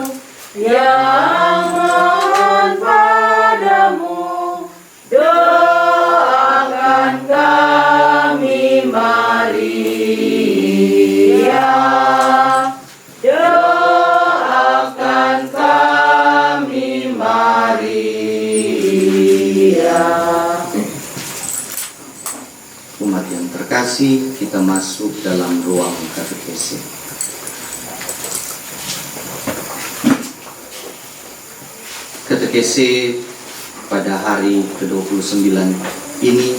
[SPEAKER 1] yang mohon padamu, doakan kami Maria, doakan kami Maria.
[SPEAKER 3] Umat yang terkasih, kita masuk dalam ruang katekesi. Katekesi pada hari ke-29 ini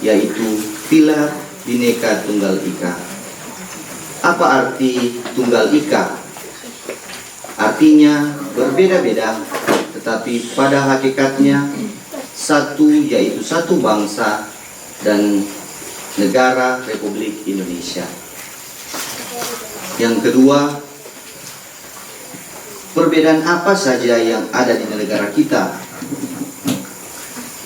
[SPEAKER 3] yaitu pilar Bhinneka Tunggal Ika. Apa arti Tunggal Ika? Artinya berbeda-beda, tetapi pada hakikatnya satu, yaitu satu bangsa dan negara Republik Indonesia. Yang kedua, perbedaan apa saja yang ada di negara kita?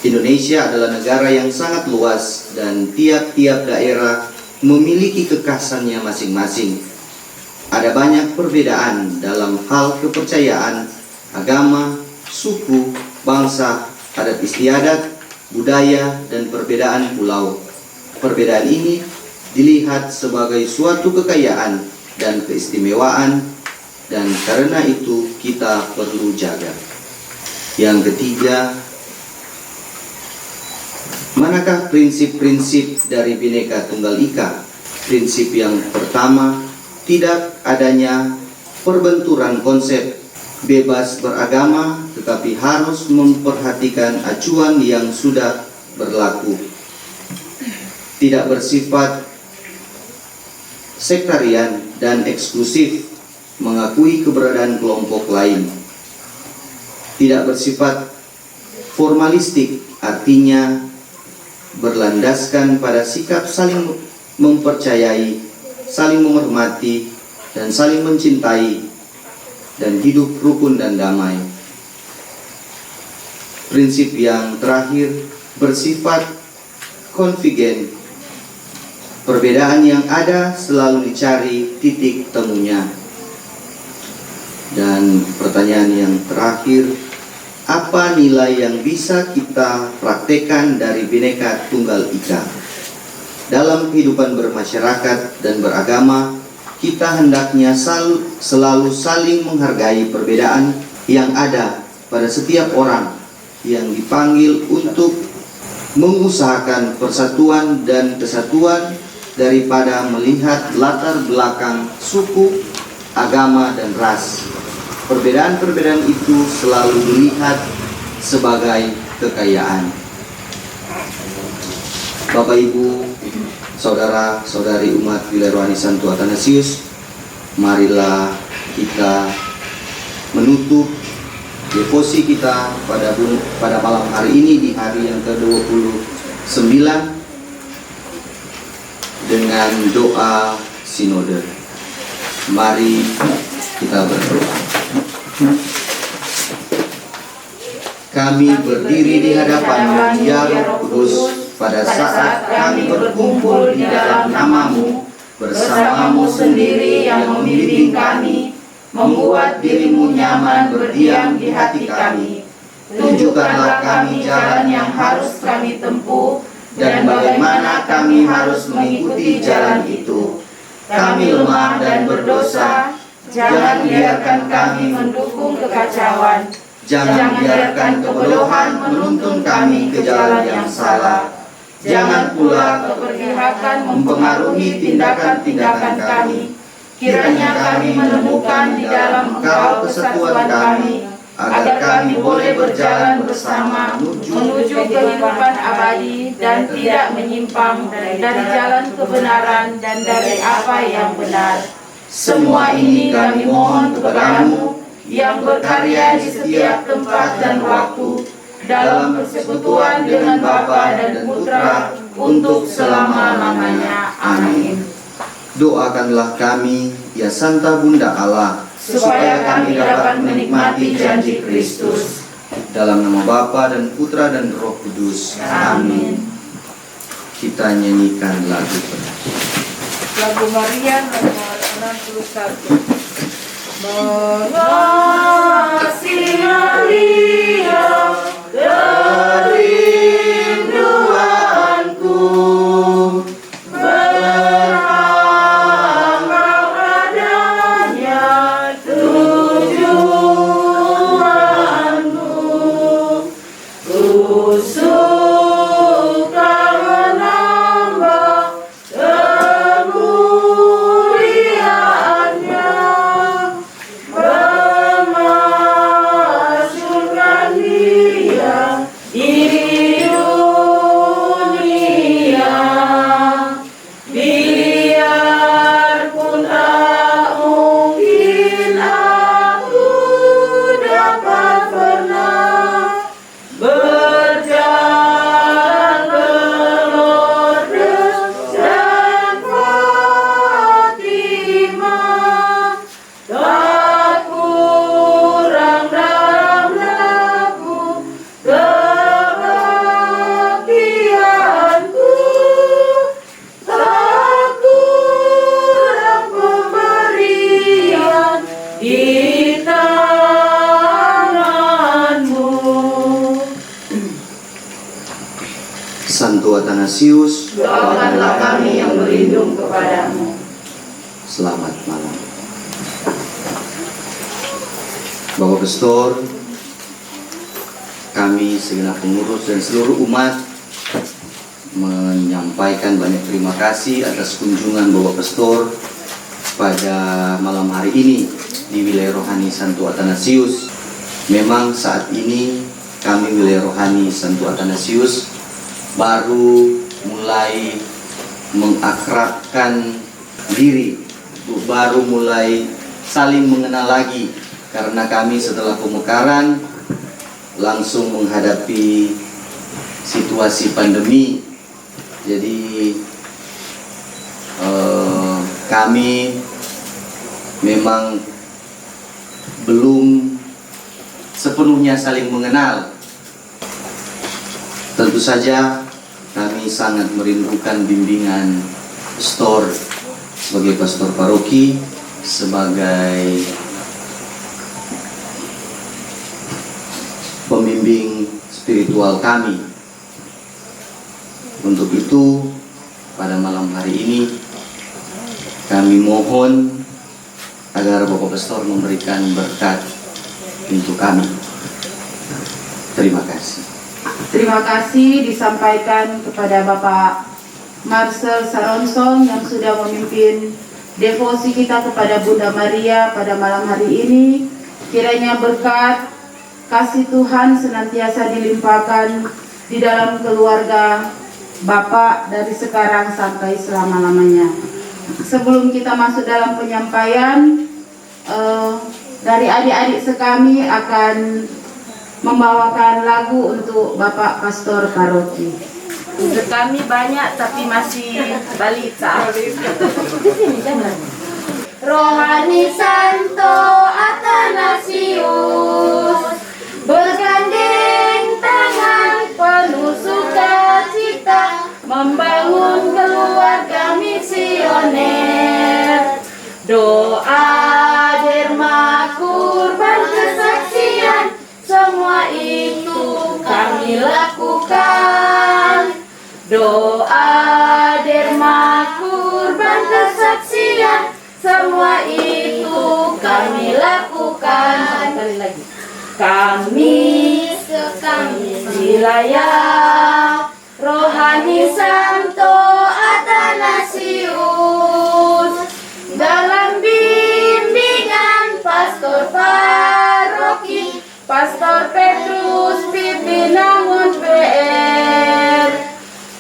[SPEAKER 3] Indonesia adalah negara yang sangat luas dan tiap-tiap daerah memiliki kekhasannya masing-masing. Ada banyak perbedaan dalam hal kepercayaan, agama, suku, bangsa, adat istiadat, budaya, dan perbedaan pulau. Perbedaan ini dilihat sebagai suatu kekayaan dan keistimewaan, dan karena itu kita perlu jaga. Yang ketiga, manakah prinsip-prinsip dari Bhinneka Tunggal Ika? Prinsip yang pertama, tidak adanya perbenturan konsep, bebas beragama tetapi harus memperhatikan acuan yang sudah berlaku. Tidak bersifat sektarian dan eksklusif, mengakui keberadaan kelompok lain. Tidak bersifat formalistik, artinya berlandaskan pada sikap saling mempercayai, saling menghormati, dan saling mencintai, dan hidup rukun dan damai. Prinsip yang terakhir bersifat konvergen. Perbedaan yang ada selalu dicari titik temunya. Dan pertanyaan yang terakhir, apa nilai yang bisa kita praktekkan dari Bhinneka Tunggal Ika? Dalam kehidupan bermasyarakat dan beragama, kita hendaknya selalu saling menghargai perbedaan yang ada pada setiap orang yang dipanggil untuk mengusahakan persatuan dan kesatuan daripada melihat latar belakang suku, agama, dan ras. Perbedaan-perbedaan itu selalu dilihat sebagai kekayaan. Bapak, Ibu, saudara-saudari umat Wilayrohani Santo Athanasius, marilah kita menutup devosi kita pada malam hari ini di hari yang ke-29 dengan doa sinode. Mari kita berdoa. Kami berdiri di hadapan-Mu, ya Roh Kudus, pada saat kami berkumpul di dalam nama-Mu, bersama-Mu sendiri yang membimbing kami, membuat diri-Mu nyaman berdiam di hati kami. Tunjukkanlah kami jalan yang harus kami tempuh dan bagaimana kami harus mengikuti jalan itu. Kami lemah dan berdosa, jangan biarkan kami mendukung kekacauan. Jangan biarkan kebodohan menuntun kami ke jalan yang salah. Jangan pula keberpihakan mempengaruhi tindakan-tindakan kami. Kiranya kami menemukan di dalam Engkau kesatuan kami, agar kami boleh berjalan bersama menuju kehidupan abadi dan tidak menyimpang dari jalan kebenaran dan dari apa yang benar. Semua ini kami mohon kepada-Mu yang berkarya di setiap tempat dan waktu dalam persekutuan dengan Bapa dan Putra untuk selama-lamanya. Amin. Doakanlah kami, ya Santa Bunda Allah, supaya kami dapat menikmati janji Kristus. Dalam nama Bapa dan Putra dan Roh Kudus. Amin. Kita nyanyikan lagu penutup.
[SPEAKER 6] Lagu Maria nomor 61.
[SPEAKER 1] Mengasihi Maria, kerinduanku, berharap adanya tujuanku. Ku suka menambah kemuliaannya, memasyurkan Dia di dunia. Biarpun tak mungkin aku dapat pernah berjalan ke Lourdes dan Fatimah, tak kurang dalam laku kebaktianku, tak kurang pemberian di tangan-Mu.
[SPEAKER 3] Santo Athanasius,
[SPEAKER 1] Doakanlah kami yang berlindung kepada-Mu.
[SPEAKER 3] selamat malam. Bapak Pastor, kami segenap pengurus dan seluruh umat menyampaikan banyak terima kasih atas kunjungan Bapak Pastor pada malam hari ini di Wilayrohani Santo Athanasius. Memang saat ini kami Wilayrohani Santo Athanasius baru mulai mengakrabkan diri, baru mulai saling mengenal lagi, karena kami setelah pemekaran langsung menghadapi situasi pandemi. Jadi kami memang belum sepenuhnya saling mengenal. Tentu saja kami sangat merindukan bimbingan pastor sebagai pastor paroki, sebagai pembimbing spiritual kami. Untuk itu, pada malam hari ini kami mohon agar Bapak Pastor memberikan berkat untuk kami. Terima kasih.
[SPEAKER 2] Terima kasih disampaikan kepada Bapak Marcel Saronsong yang sudah memimpin devosi kita kepada Bunda Maria pada malam hari ini. Kiranya berkat kasih Tuhan senantiasa dilimpahkan di dalam keluarga Bapak dari sekarang sampai selama-lamanya. Sebelum kita masuk dalam penyampaian, dari adik-adik sekami akan membawakan lagu untuk Bapak Pastor Paroki.
[SPEAKER 1] Kami banyak tapi masih balita.
[SPEAKER 4] Rohani Santo Athanasius, bergandeng tangan penuh sukacita, membangun keluarga misioner. Doa, derma, kurban, kesaksian, semua itu kami lakukan. Doa, derma, kurban, kesaksian, semua itu kami lakukan.
[SPEAKER 1] Sekali lagi.
[SPEAKER 4] Kami sekami wilayah Rohani Santo Athanasius, dalam bimbingan Pastor Paroki, Pastor Petrus Pipinangun PR,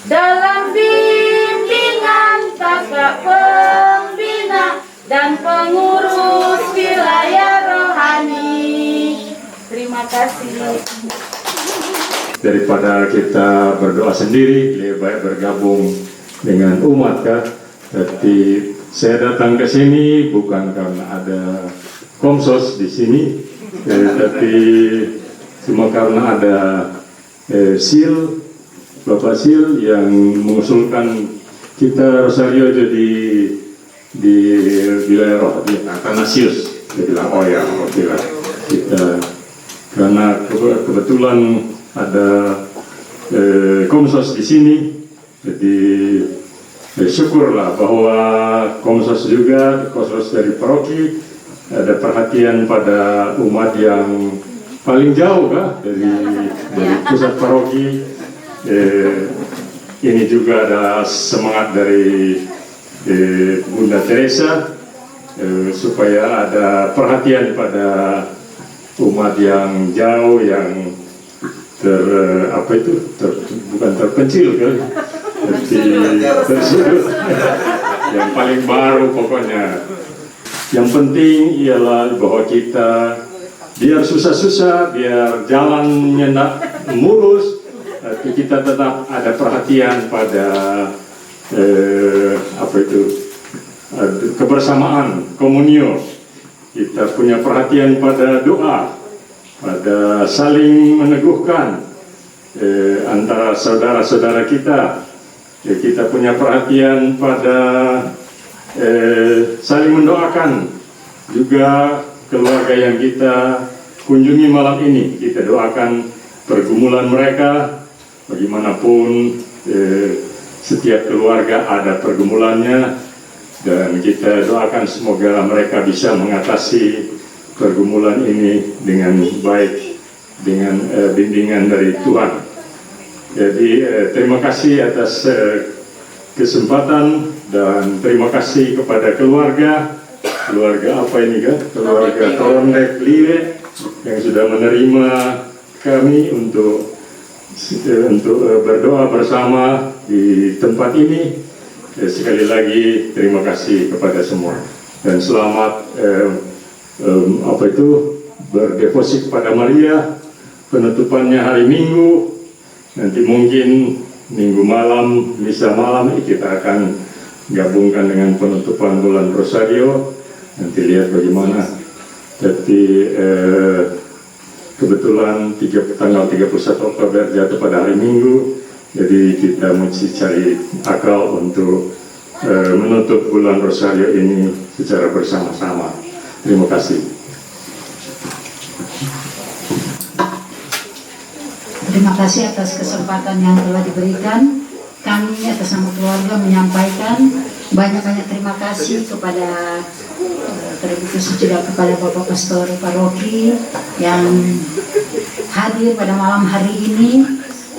[SPEAKER 4] dalam bimbingan kakak pembina dan pengurus wilayah rohani. Terima kasih.
[SPEAKER 7] Daripada kita berdoa sendiri, lebih baik bergabung dengan umat kan. Jadi saya datang ke sini bukan karena ada komsos di sini, tapi cuma karena ada Sil, Bapak Sil yang mengusulkan kita Rosario jadi di wilayah roh di Athanasius. Dia bilang oh ya, oke lah kita, karena kebetulan ada komsos di sini, jadi syukurlah bahwa komsos juga, komsos dari paroki ada perhatian pada umat yang paling jauh kan dari pusat paroki. Ini juga ada semangat dari Bunda Teresa supaya ada perhatian pada umat yang jauh, yang bukan terpencil kan, tersudut, yang paling baru pokoknya. Yang penting ialah bahwa kita biar susah-susah, biar jalannya mulus, tapi kita tetap ada perhatian pada kebersamaan, komunio. Kita punya perhatian pada doa, pada saling meneguhkan antara saudara-saudara kita. Kita punya perhatian pada saling mendoakan juga keluarga yang kita kunjungi malam ini. Kita doakan pergumulan mereka, bagaimanapun setiap keluarga ada pergumulannya, dan kita doakan semoga mereka bisa mengatasi pergumulan ini dengan baik, dengan bimbingan dari Tuhan. Jadi terima kasih atas kesempatan, dan terima kasih kepada keluarga apa ini kan, keluarga Tornek Lire yang sudah menerima kami untuk berdoa bersama di tempat ini. Sekali lagi terima kasih kepada semua, dan selamat berdevosi kepada Maria. Penutupannya hari Minggu, nanti mungkin Minggu malam, misa malam kita akan gabungkan dengan penutupan bulan Rosario. Nanti lihat bagaimana. Jadi kebetulan tanggal 31 Oktober jatuh pada hari Minggu, jadi kita mesti cari akal untuk menutup bulan Rosario ini secara bersama-sama. Terima kasih.
[SPEAKER 8] Terima kasih atas kesempatan yang telah diberikan. Kami atas nama keluarga menyampaikan banyak-banyak terima kasih kepada terlebih juga kepada Bapak Pastor Paroki yang hadir pada malam hari ini,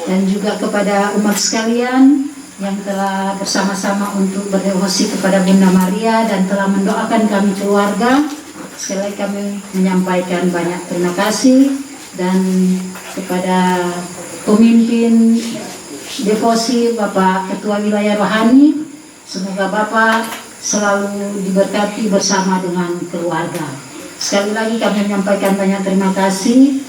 [SPEAKER 8] dan juga kepada umat sekalian yang telah bersama-sama untuk berdevosi kepada Bunda Maria dan telah mendoakan kami keluarga. Sekali lagi kami menyampaikan banyak terima kasih, dan kepada pemimpin devosi Bapak Ketua Wilayah Rohani, semoga Bapak selalu diberkati bersama dengan keluarga. Sekali lagi kami menyampaikan banyak terima kasih.